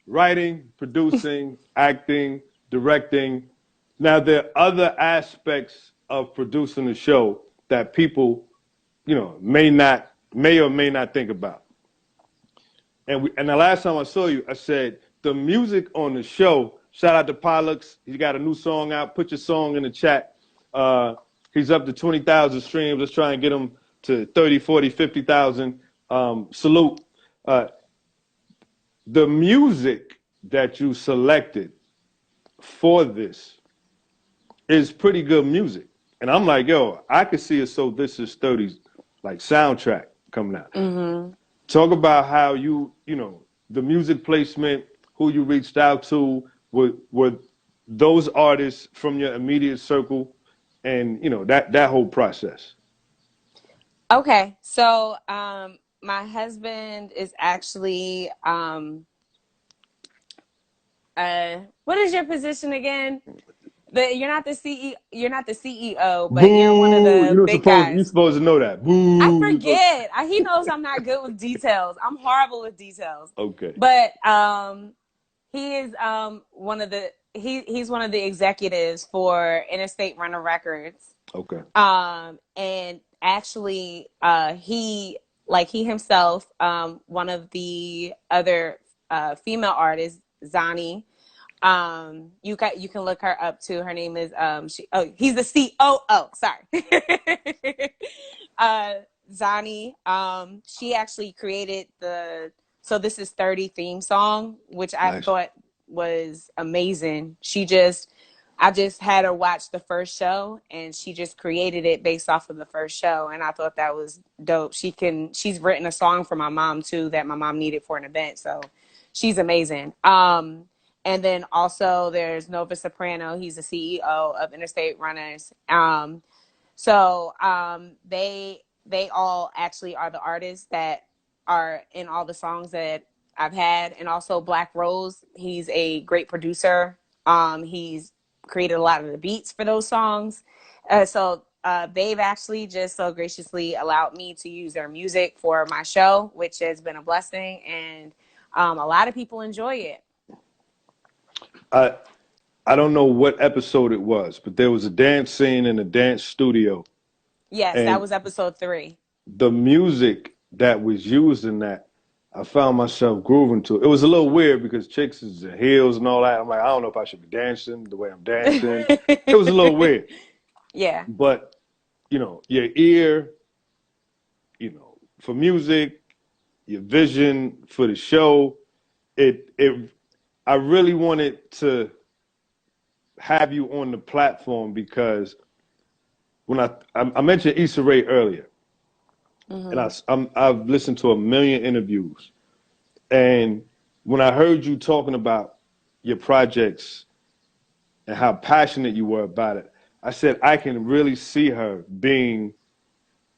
writing, producing, acting, directing. Now, there are other aspects of producing a show that people, may or may not think about. And the last time I saw you, I said the music on the show. Shout out to Pollux. He got a new song out. Put your song in the chat. He's up to 20,000 streams. Let's try and get him to 30, 40, 50,000. Salute. Uh, the music that you selected for this is pretty good music. And I'm like, yo, I could see a So This Is 30s like soundtrack coming out. Mm-hmm. Talk about how the music placement, who you reached out to, were those artists from your immediate circle, and that whole process. Okay, so my husband is actually what is your position again? You're not the you're not the CEO, but you're one of Boo! the big You're guys. supposed to know that. I Boo! forget. He knows I'm not good with details. I'm horrible with details. Okay. But he is one of the he's one of the executives for Interstate Runner Records. Okay. And actually he himself, one of the other female artists, Zani. You can look her up too. Her name is he's the COO. Sorry. Zani. She actually created the So This Is 30 theme song, which I thought was amazing. I just had her watch the first show, and she just created it based off of the first show, and I thought that was dope. She's written a song for my mom too that my mom needed for an event, so she's amazing. And then also there's Nova Soprano. He's the CEO of Interstate Runners. They all actually are the artists that are in all the songs that I've had, and also Black Rose. He's a great producer. He's created a lot of the beats for those songs. They've actually just so graciously allowed me to use their music for my show, which has been a blessing, and a lot of people enjoy it. I don't know what episode it was, but there was a dance scene in a dance studio. Yes, that was episode 3. The music that was used in that, I found myself grooving to. It was a little weird because chicks is in heels and all that. I'm like, I don't know if I should be dancing the way I'm dancing. It was a little weird. Yeah. But, your ear, for music, your vision for the show, I really wanted to have you on the platform because when I mentioned Issa Rae earlier, mm-hmm. and I've listened to a million interviews, and when I heard you talking about your projects and how passionate you were about it, I said I can really see her being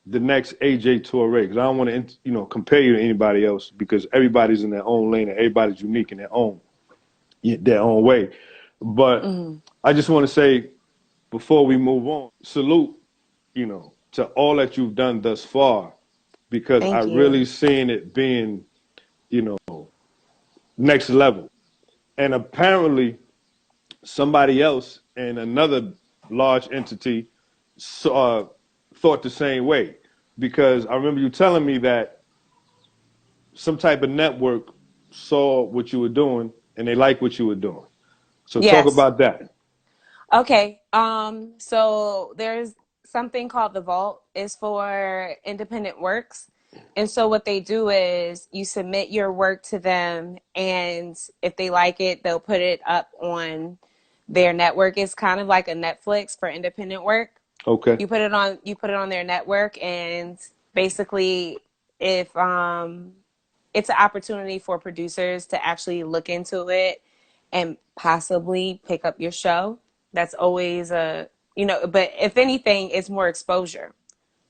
the next AJ Ture, because I don't want to compare you to anybody else because everybody's in their own lane and everybody's unique in their own way. But I just want to say, before we move on, salute, to all that you've done thus far, because I really seen it being, next level. And apparently somebody else in another large entity thought the same way, because I remember you telling me that some type of network saw what you were doing and they liked what you were doing. So talk about that. Okay. So there's something called the Vault. It's for independent works. And so what they do is you submit your work to them, and if they like it, they'll put it up on their network. It's kind of like a Netflix for independent work. Okay. You put it on their network, and basically if it's an opportunity for producers to actually look into it and possibly pick up your show. That's always but if anything, it's more exposure,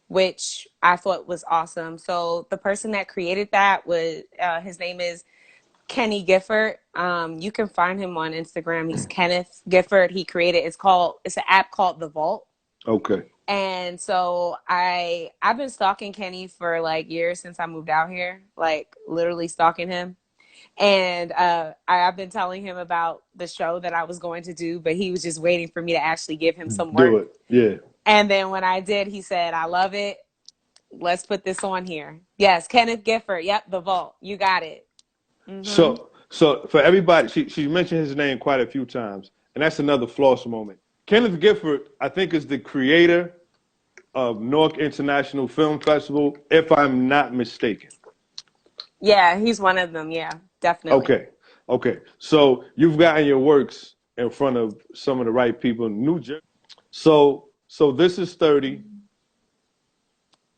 which I thought was awesome. So the person that created that was, his name is Kenny Gifford. You can find him on Instagram. He's Kenneth Gifford. He created, it's an app called The Vault. Okay. And so I've been stalking Kenny for like years since I moved out here, like literally stalking him. And I've been telling him about the show that I was going to do, but he was just waiting for me to actually give him some Do work. it. Yeah. And then when I did, he said, I love it. Let's put this on here. Yes, Kenneth Gifford. Yep, The Vault. You got it. Mm-hmm. So for everybody, she mentioned his name quite a few times, and that's another floss moment. Kenneth Gifford, I think, is the creator of Newark International Film Festival, if I'm not mistaken. Yeah, he's one of them. Yeah, definitely. Okay, okay. So you've gotten your works in front of some of the right people in New Jersey. So this is 30.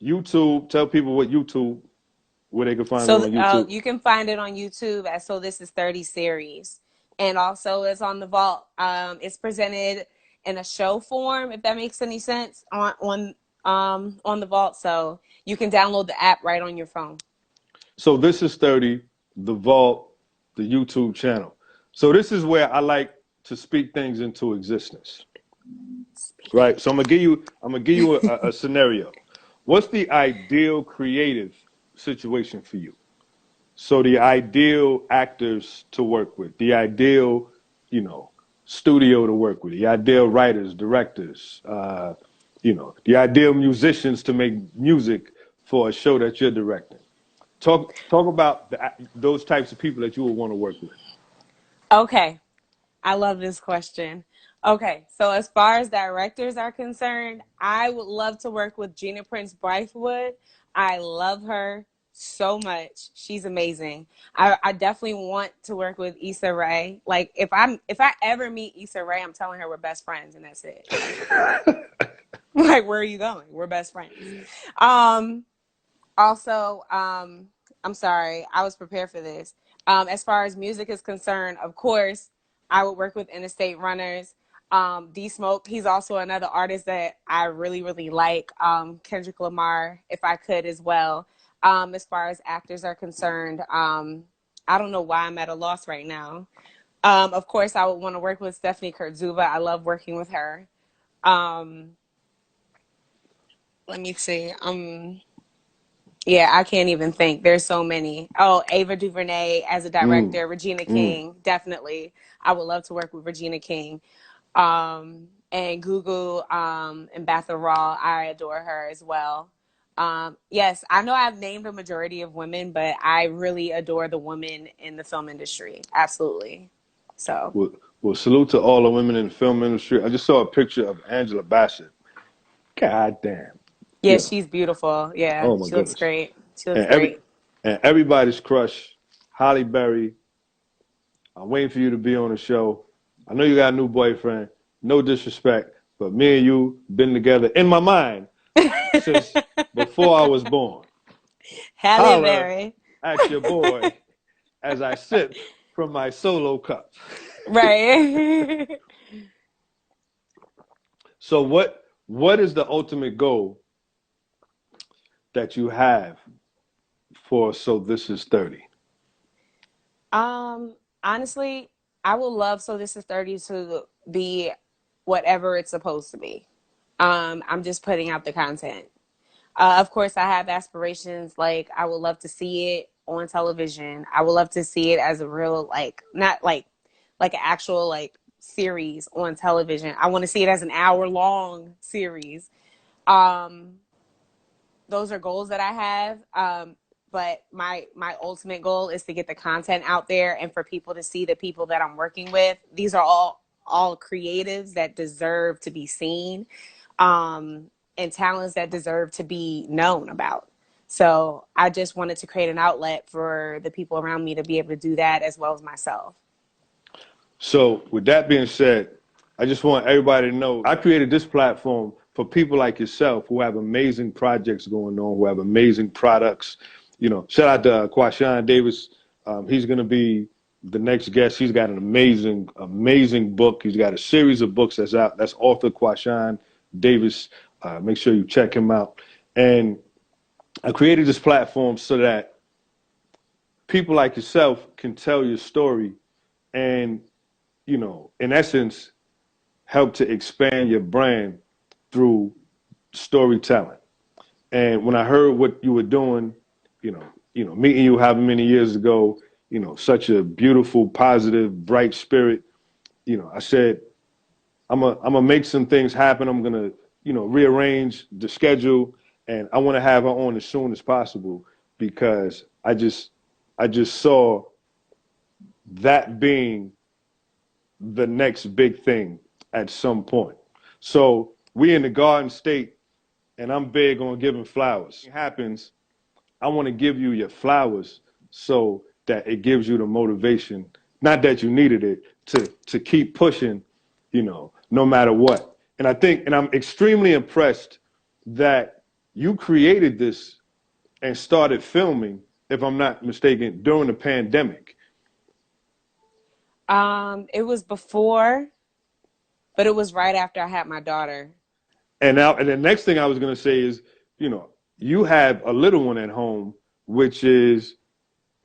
YouTube. Tell people what YouTube, where they can find it So on YouTube. you can find it on YouTube at So This Is 30 series. And also it's on the vault. It's presented in a show form, if that makes any sense, on the vault. So you can download the app right on your phone. So this is 30, the Vault, the YouTube channel. So this is where I like to speak things into existence. Right. So I'm gonna give you a scenario. What's the ideal creative situation for you? So the ideal actors to work with, the ideal, you know, studio to work with, the ideal writers, directors, the ideal musicians to make music for a show that you're directing. Talk about those types of people that you would want to work with. Okay. I love this question. Okay, so as far as directors are concerned, I would love to work with Gina Prince Bythewood. I love her so much. She's amazing. I definitely want to work with Issa Rae. Like if I ever meet Issa Rae, I'm telling her we're best friends and that's it. Like where are you going? We're best friends. Um also, I'm sorry, I was prepared for this. As far as music is concerned, of course, I would work with Interstate Runners. D Smoke, he's also another artist that I really, really like. Kendrick Lamar, if I could as well. As far as actors are concerned, I don't know why I'm at a loss right now. Of course, I would want to work with Stephanie Kurtzuba. I love working with her. Um, Let me see. Yeah, I can't even think. There's so many. Oh, Ava DuVernay as a Mm, director, Regina mm. King, definitely. I would love to work with Regina King. And Gugu and Batha Raw, I adore her as well. Yes, I know I've named a majority of women, but I really adore the women in the film industry. Absolutely. So, Well, well, salute to all the women in the film industry. I just saw a picture of Angela Bassett. God damn. yeah, You know, she's beautiful. Yeah, oh my she looks goodness. great. She looks And every great. and everybody's crush, Holly Berry. I'm waiting for you to be on the show. I know you got a new boyfriend. No disrespect, but me and you been together in my mind since before I was born. Halle Holler Berry. at your boy as I sip from my solo cup. Right. So what is the ultimate goal that you have for So This Is 30? Honestly, I would love So This Is 30 to be whatever it's supposed to be. I'm just putting out the content. Of course, I have aspirations. Like, I would love to see it on television. I would love to see it as a real, like, not like an actual, like, series on television. I want to see it as an hour long series. Um, those are goals that I have. But my ultimate goal is to get the content out there and for people to see the people that I'm working with. These are all creatives that deserve to be seen, and talents that deserve to be known about. So I just wanted to create an outlet for the people around me to be able to do that as well as myself. So, with that being said, I just want everybody to know I created this platform for people like yourself who have amazing projects going on, who have amazing products. Shout out to Quashan Davis. He's going to be the next guest. He's got an amazing, amazing book. He's got a series of books that's out. That's author Quashan Davis. Make sure you check him out. And I created this platform so that people like yourself can tell your story and in essence, help to expand your brand through storytelling. And when I heard what you were doing, meeting you however many years ago, such a beautiful, positive, bright spirit. I said, I'm gonna make some things happen. I'm gonna, rearrange the schedule, and I want to have her on as soon as possible because I just saw that being the next big thing at some point. So we in the Garden State, and I'm big on giving flowers. It happens. I want to give you your flowers so that it gives you the motivation, not that you needed it, to keep pushing, no matter what. And I'm extremely impressed that you created this and started filming, if I'm not mistaken, during the pandemic. It was before, but it was right after I had my daughter. And the next thing I was going to say is, you have a little one at home, which is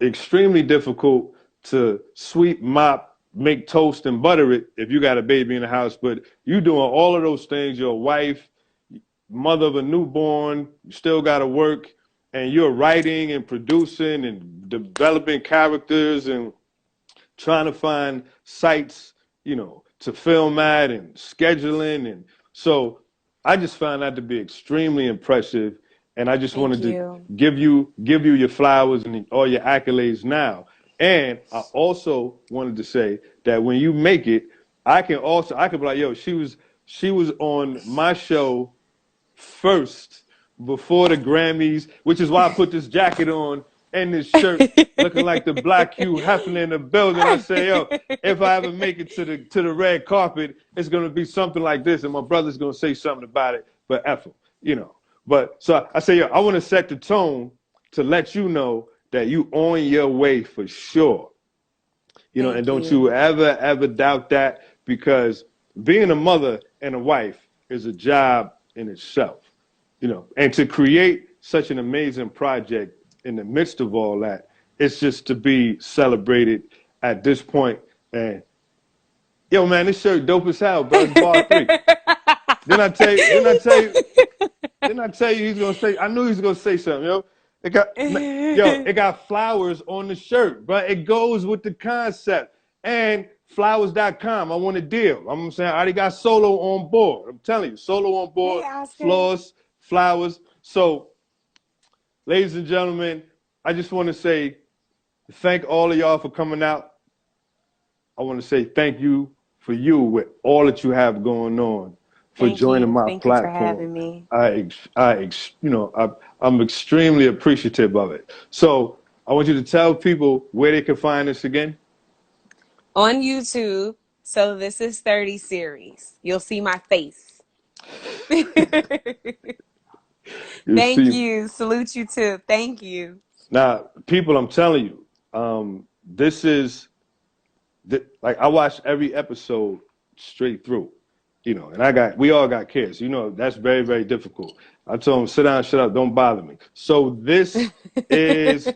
extremely difficult to sweep, mop, make toast, and butter it if you got a baby in the house. But you doing all of those things. Your wife, mother of a newborn, you still got to work, and you're writing and producing and developing characters and trying to find sites, to film at and scheduling. And so I just found that to be extremely impressive. And I just Thank wanted to you. give you your flowers and all your accolades now. And I also wanted to say that when you make it, I could be like, yo, she was on my show first before the Grammys, which is why I put this jacket on and this shirt looking like the Black Hugh Hefner in the building. I say, yo, if I ever make it to the red carpet, it's gonna be something like this, and my brother's gonna say something about it. But F him, But so I say, yo, I want to set the tone to let you know that you on your way for sure. And Thank don't you you. ever doubt that, because being a mother and a wife is a job in itself. And to create such an amazing project in the midst of all that, it's just to be celebrated at this point. And yo, man, this shirt dope as hell, bro. It's bar three. Then I tell you, then I tell you, didn't I tell you he's gonna say? I knew he was gonna say something, yo. It got it got flowers on the shirt, but it goes with the concept. And flowers.com, I want a deal. I'm saying I already got Solo on board. I'm telling you, Solo on Hey, board, Oscar. floors, flowers. So, ladies and gentlemen, I just want to say thank all of y'all for coming out. I want to say thank you for you with all that you have going on, for Thank joining you. my Thank you for platform. having me. I'm extremely appreciative of it. So I want you to tell people where they can find us again. On YouTube, so this is 30 series. You'll see my face. You Thank see, you. Salute you too. Thank you. now, people, I'm telling you, this is like I watched every episode straight through, and we all got kids. That's very, very difficult. I told them, sit down, shut up, don't bother me. So this is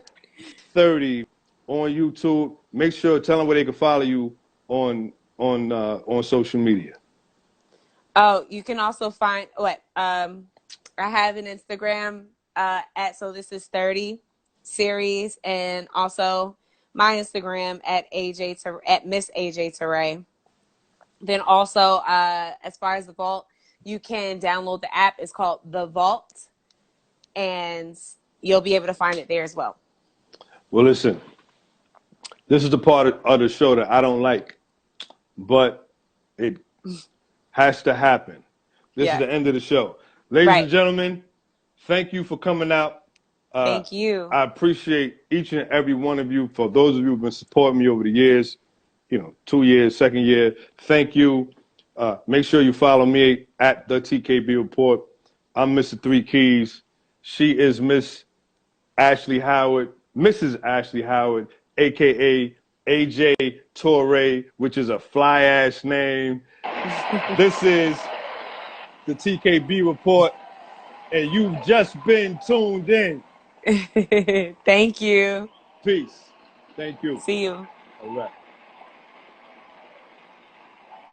30 on YouTube. Make sure, tell them where they can follow you on social media. Oh, you can also find what I have an Instagram at so this is 30 series, and also my Instagram at at Miss AJ Ture. Then also as far as the vault, you can download the app. It's called The Vault, and you'll be able to find it there as well. Well, listen, this is the part of the show that I don't like, but it has to happen. This is Yeah. the end of the show. Ladies and Right. gentlemen, thank you for coming out. Uh, Thank you. I appreciate each and every one of you. For those of you who've been supporting me over the years, 2 years, second year, thank you. Make sure you follow me at the TKB Report. I'm Mr. Three Keys. She is Miss Ashley Howard, Mrs. Ashley Howard, aka AJ Torre, which is a fly ass name. This is the TKB Report, and you've just been tuned in. Thank you. Peace. Thank you. See you. All right.